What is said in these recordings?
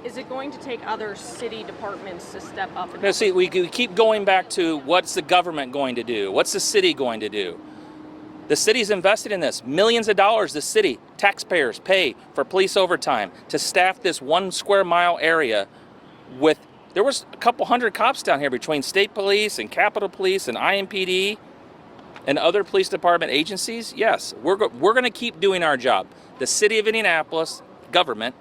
Is it going to take other city departments to step up? And Now, see, we keep going back to what's the government going to do? What's the city going to do? The city's invested in this. Millions of dollars the city, taxpayers pay for police overtime to staff this 1 square mile area with, there was a couple hundred cops down here between state police and Capitol Police and IMPD and other police department agencies. Yes, we're going to keep doing our job. The city of Indianapolis, government,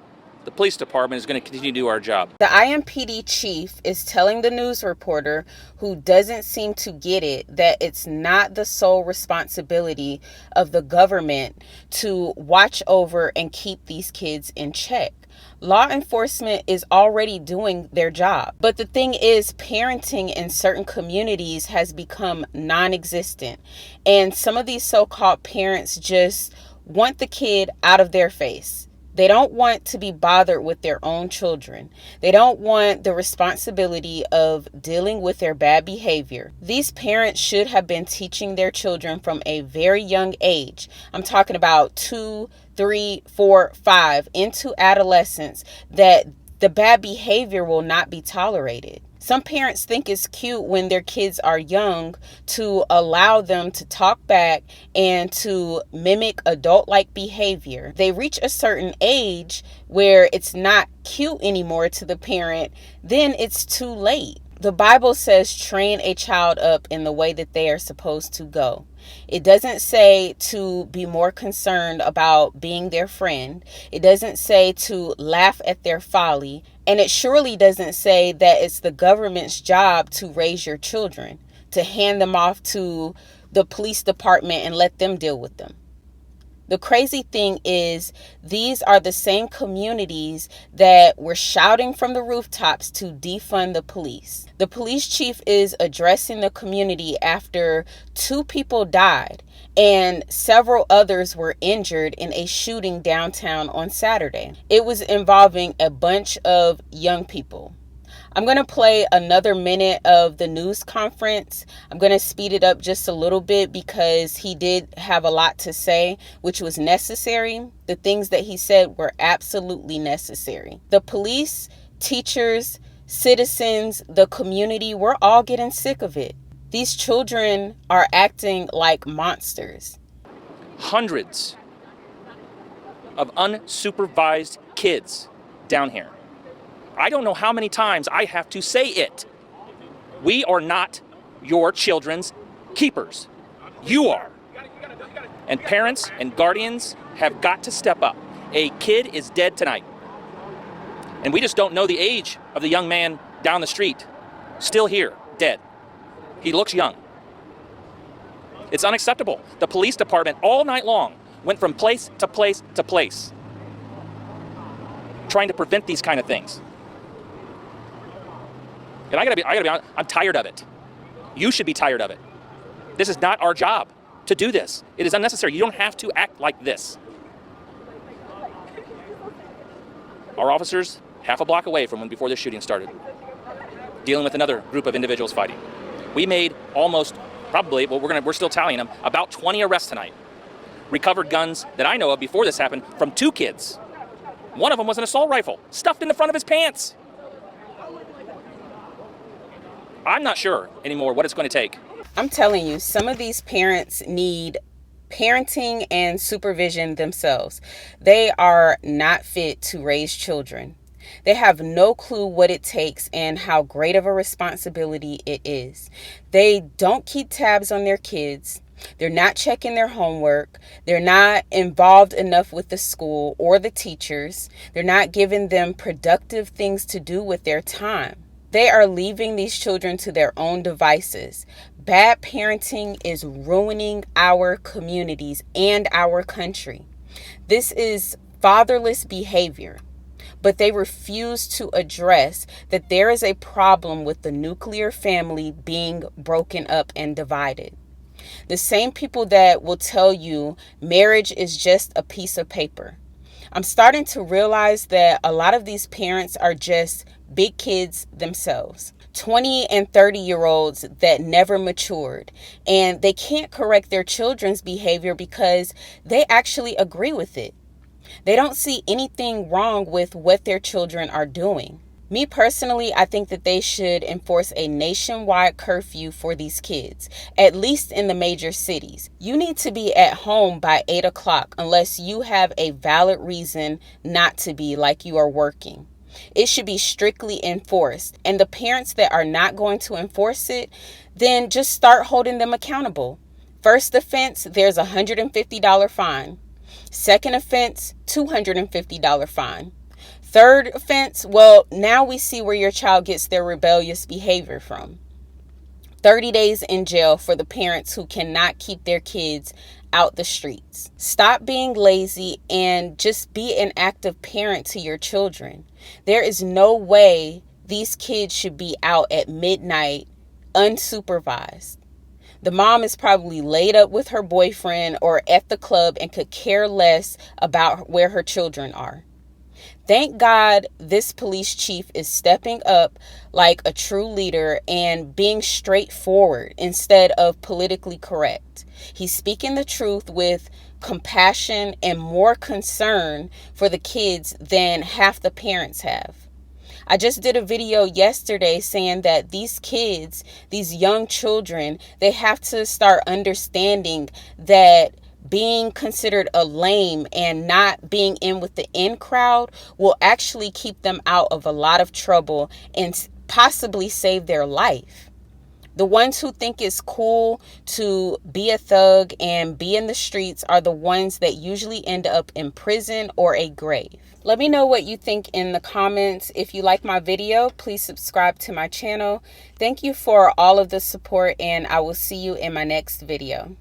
the police department is going to continue to do our job. The IMPD chief is telling the news reporter, who doesn't seem to get it, that it's not the sole responsibility of the government to watch over and keep these kids in check. Law enforcement is already doing their job. But the thing is, parenting in certain communities has become non-existent. And some of these so-called parents just want the kid out of their face. They don't want to be bothered with their own children. They don't want the responsibility of dealing with their bad behavior. These parents should have been teaching their children from a very young age. I'm talking about 2, 3, 4, 5 into adolescence, that the bad behavior will not be tolerated. Some parents think it's cute when their kids are young to allow them to talk back and to mimic adult-like behavior. They reach a certain age where it's not cute anymore to the parent, then it's too late. The Bible says train a child up in the way that they are supposed to go. It doesn't say to be more concerned about being their friend. It doesn't say to laugh at their folly. And it surely doesn't say that it's the government's job to raise your children, to hand them off to the police department and let them deal with them. The crazy thing is, these are the same communities that were shouting from the rooftops to defund the police. The police chief is addressing the community after 2 people died and several others were injured in a shooting downtown on Saturday. It was involving a bunch of young people. I'm going to play another minute of the news conference. I'm going to speed it up just a little bit because he did have a lot to say, which was necessary. The things that he said were absolutely necessary. The police, teachers, citizens, the community, we're all getting sick of it. These children are acting like monsters. Hundreds of unsupervised kids down here. I don't know how many times I have to say it. We are not your children's keepers. You are. And parents and guardians have got to step up. A kid is dead tonight. And we just don't know the age of the young man down the street. Still here, dead. He looks young. It's unacceptable. The police department all night long went from place to place to place, trying to prevent these kind of things. And I gotta be honest, I'm tired of it. You should be tired of it. This is not our job to do this. It is unnecessary. You don't have to act like this. Our officers, half a block away from when before this shooting started, dealing with another group of individuals fighting. We made almost, probably, well, we're still tallying them, about 20 arrests tonight. Recovered guns that I know of before this happened from 2 kids. One of them was an assault rifle, stuffed in the front of his pants. I'm not sure anymore what it's going to take. I'm telling you, some of these parents need parenting and supervision themselves. They are not fit to raise children. They have no clue what it takes and how great of a responsibility it is. They don't keep tabs on their kids. They're not checking their homework. They're not involved enough with the school or the teachers. They're not giving them productive things to do with their time. They are leaving these children to their own devices. Bad parenting is ruining our communities and our country. This is fatherless behavior. But they refuse to address that there is a problem with the nuclear family being broken up and divided. The same people that will tell you marriage is just a piece of paper. I'm starting to realize that a lot of these parents are just big kids themselves. 20 and 30-year-olds that never matured, and they can't correct their children's behavior because they actually agree with it. They don't see anything wrong with what their children are doing. Me personally, I think that they should enforce a nationwide curfew for these kids, at least in the major cities. You need to be at home by 8 o'clock unless you have a valid reason not to be, like you are working. It should be strictly enforced. And the parents that are not going to enforce it, then just start holding them accountable. First offense, there's a $150 fine. Second offense, $250 fine. Third offense, well, now we see where your child gets their rebellious behavior from. 30 days in jail for the parents who cannot keep their kids out the streets. Stop being lazy and just be an active parent to your children. There is no way these kids should be out at midnight unsupervised. The mom is probably laid up with her boyfriend or at the club and could care less about where her children are. Thank God this police chief is stepping up like a true leader and being straightforward instead of politically correct. He's speaking the truth with compassion and more concern for the kids than half the parents have. I just did a video yesterday saying that these kids, these young children, they have to start understanding that being considered a lame and not being in with the in crowd will actually keep them out of a lot of trouble and possibly save their life. The ones who think it's cool to be a thug and be in the streets are the ones that usually end up in prison or a grave. Let me know what you think in the comments. If you like my video, please subscribe to my channel. Thank you for all of the support, and I will see you in my next video.